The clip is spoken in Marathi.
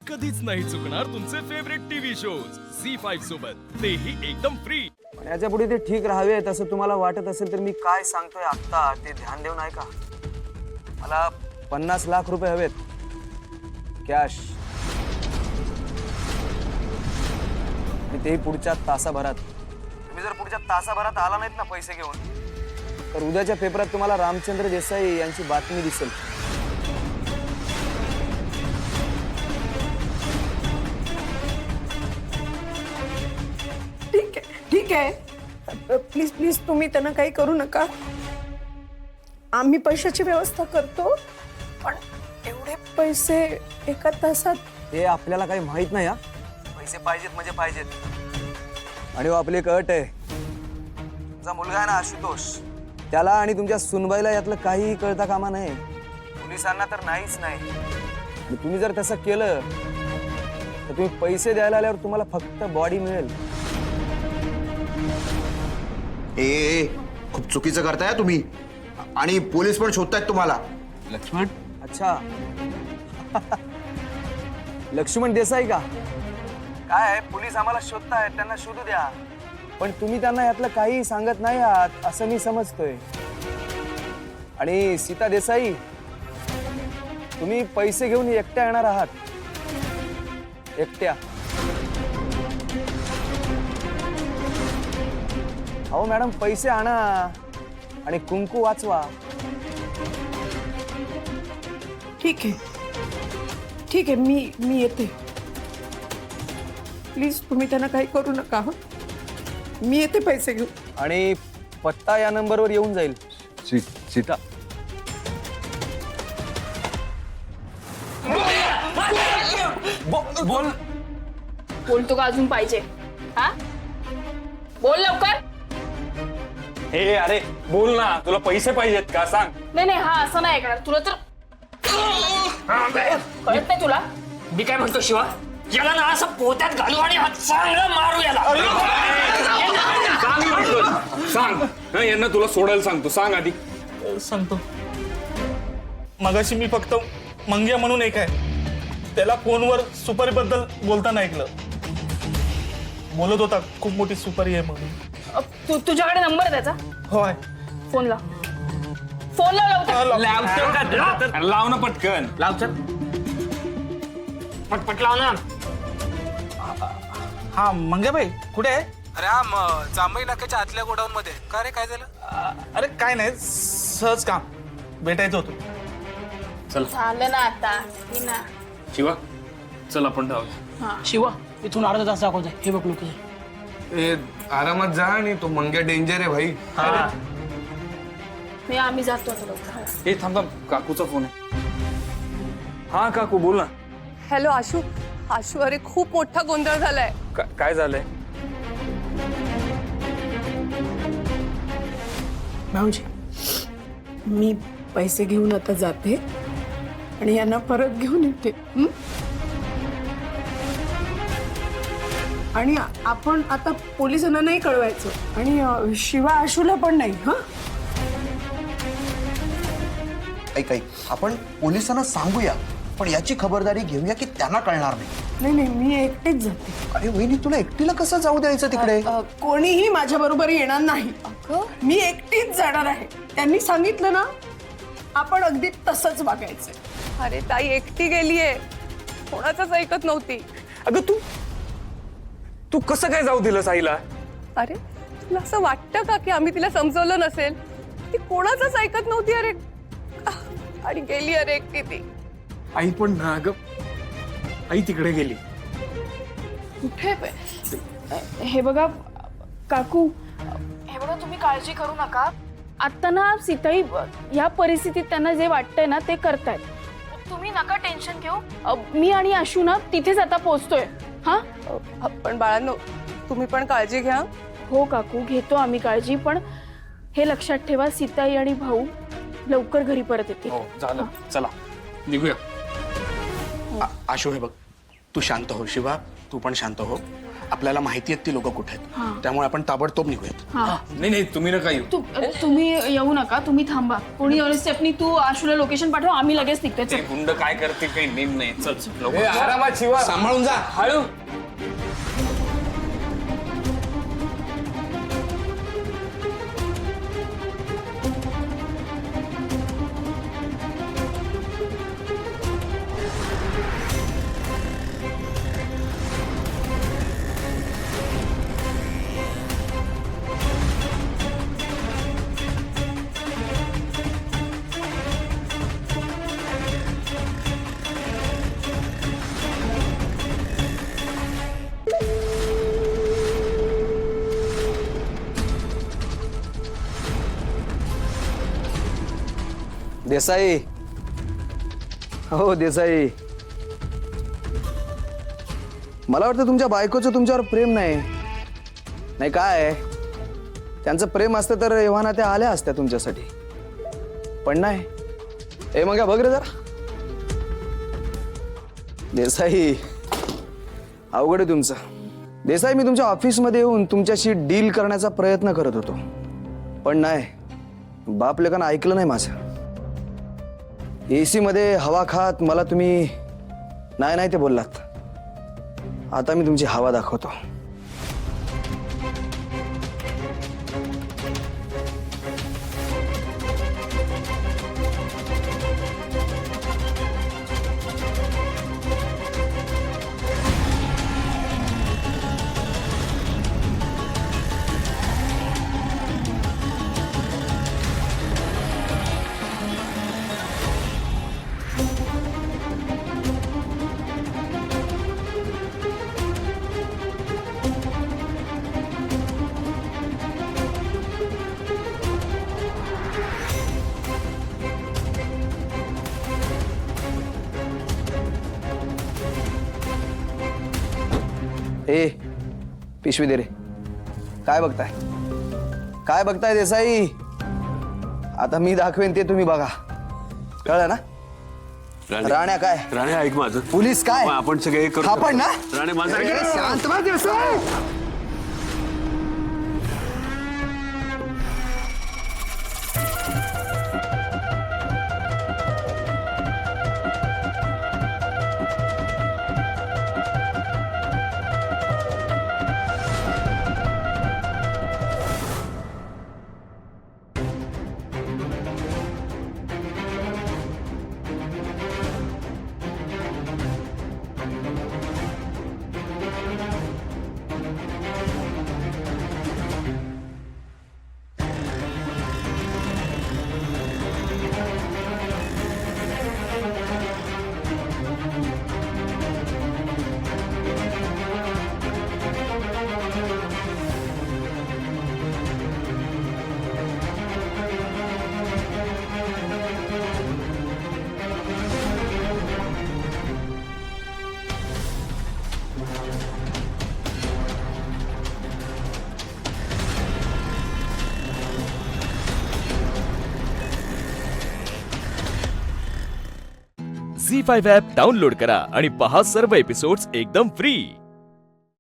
कधीच नाही चुकणार तुमचे फेवरेट टीव्ही शोज झी5 सोबत, तेही एकदम फ्री। पण याच्या पुढे ते ठीक राहावे असं तुम्हाला वाटत असेल तर मी काय सांगतोय आता ते ध्यान देऊन ऐका। मला 50 लाख रुपये हवेत कॅश, आणि तेही पुढच्या तासाभरात। तुम्ही जर पुढच्या तासाभरात आला नाहीत ना पैसे घेऊन, तर उद्याच्या पेपरात तुम्हाला रामचंद्र देसाई यांची बातमी दिसेल। ठीक आहे, प्लीज प्लीज तुम्ही त्यांना काही करू नका। आम्ही पैशाची व्यवस्था करतो, पण एवढे पैसे एका तासात ते आपल्याला काही माहित नाही। हा, पैसे पाहिजेत म्हणजे पाहिजेत। आणि आपली एक अट आहे, तुमचा मुलगा आहे ना आशुतोष, त्याला आणि तुमच्या सुनबाईला यातलं काहीही कळता कामा नये। पोलिसांना तर नाहीच नाही। आणि तुम्ही जर तसं केलं तर तुम्ही पैसे द्यायला आल्यावर तुम्हाला फक्त बॉडी मिळेल। ए खूप चुकीचं करताय तुम्ही, आणि पोलीस पण शोधतायत तुम्हाला। लक्ष्मण? अच्छा लक्ष्मण देसाई का? काय आहे, पोलीस आम्हाला शोधतायत, त्यांना शोधू द्या। पण तुम्ही त्यांना यातलं काही सांगत नाही आहात असं मी समजतोय। आणि सीता देसाई, तुम्ही पैसे घेऊन एकट्या येणार आहात, एकट्या। अहो मॅडम, पैसे आणा आणि कुंकू वाचवा। ठीक आहे, मी येते। प्लीज तुम्ही त्यांना काही करू नका। हं, मी येते पैसे घेऊन। आणि पत्ता या नंबरवर येऊन जाईल। सीता, बोल। बोलतो का अजून पाहिजे? हा, बोल लवकर। हे अरे बोल ना, तुला पैसे पाहिजेत का सांग। नाही नाही, हा असं नाही ऐकणार तुला तर कळत नाही तुला। मी काय म्हणतो शिवा, याला ना असं पोत्यात घालू आणि चांगलं मारू याला। सांग हा, यांना तुला सोडायला सांगतो, सांग आधी। सांगतो। मगाशी मी फक्त मंग्या म्हणून एक आहे, त्याला फोनवर सुपारीबद्दल बोलताना ऐकलं। बोलत होता खूप मोठी सुपारी आहे म्हणून। तुझ्याकडे नंबर आहे त्याचा? होय। फोन लाव, फोन लाव लवकर। लाव ना पटकन, लाव चल, पटपट लाव ना। हा मंग्याबाई कुठे आहे? अरे हा जांभई नाक्याच्या आतल्या गोडाऊन मध्ये। का रे, काय झालं? अरे काय नाही, सहज काम भेटायचं होतं। झालं ना आता, ही ना। शिवा चल आपण धावूया। शिवा इथून अर्धा तास दाखवत आहे, हे बघ लोक। ए आरामात जा, आणि तो मंग्या डेंजर आहे भाई। मी आम्ही जातो आता लवकर। हे थांबा, काकूचा फोन आहे। हा काकू बोल ना। हॅलो आशू, अरे खूप मोठा गोंधळ झालाय। काय झालंय? भाऊजी, मी पैसे घेऊन आता जाते आणि यांना परत घेऊन येते। आणि आपण आता पोलिसांना नाही कळवायचं, आणि शिवा आशूला पण नाही। हा, ऐक आपण पोलिसांना सांगूया, पण याची खबरदारी घेऊया की त्यांना कळणार नाही। नाही, मी एकटीच जाते। अरे वहिनी, तुला एकटीला कसं जाऊ द्यायचं तिकडे? कोणीही माझ्या बरोबर येणार नाही। मी एकटीच जाणार आहे। त्यांनी सांगितलं ना, आपण अगदी तसंच वागायचं। अरे ताई एकटी गेलीये, कोणाचंच ऐकत नव्हती। अगं तू कसं काय जाऊ दिलं साईला? अरे तुला असं वाटतं का की आम्ही तिला समजवलं नसेल? ती कोणाचंच ऐकत नव्हती अरे, आणि गेली अरे एकटी ती। आई पण ना, अगं आई तिकडे गेली। कुठे? हे बघा काकू, हे बघा तुम्ही काळजी करू नका। आता ना सीताई या परिस्थितीत त्यांना जे वाटतंय ना ते करतायत। तुम्ही नका टेन्शन घेऊ। मी आणि आशू ना तिथेच आता पोहोचतोय। हा, पण बाळांनो, तुम्ही पण काळजी घ्या। हो काकू, घेतो आम्ही काळजी, पण हे लक्षात ठेवा सीताई आणि भाऊ लवकर घरी परत येतील। हो झालं, चला निघूया। आशू हे बघ, तू शांत हो शिवा, तू पण शांत हो। आपल्याला माहिती आहेत ती लोक कुठे आहेत, त्यामुळे आपण ताबडतोब निघूयात. नाही नाही तुम्ही नका येऊ. तुम्ही येऊ नका, तुम्ही थांबा. कोणी स्टेफनी तू आशूला लोकेशन पाठव, आम्ही लगेच निघतोय. ते चल. गुंड काय करते काही नेम नाही. चल चल लवकर. आरामात शिवा. सांभाळून जा. हळू. देसाई, हो देसाई, मला वाटतं तुमच्या बायकोचं तुमच्यावर प्रेम नाही. नाही काय, त्यांचं प्रेम असतं तर एव्हाना त्या आल्या असत्या तुमच्यासाठी, पण नाही. ए मग बघ रे जरा. देसाई, अवघड आहे तुमचं. देसाई, मी तुमच्या ऑफिसमध्ये येऊन तुमच्याशी डील करण्याचा प्रयत्न करत होतो, पण नाही, बाप लेकानं ऐकलं नाही माझं. AC मध्ये हवा खात मला तुम्ही नाही नाही ते बोललात. आता मी तुमची हवा दाखवतो. ए पिशवी दे रे. काय बघताय, काय बघताय देसाई? आता मी दाखवेन ते तुम्ही बघा. कळलं ना? राण्या काय? राणे ऐक माझं. पोलीस काय? आपण सगळे करू. आपण ना? राणे माझं ऐक. शांत बस देसाई. झी5 ॲप डाउनलोड करा आणि पहा सर्व एपिसोड्स एकदम फ्री.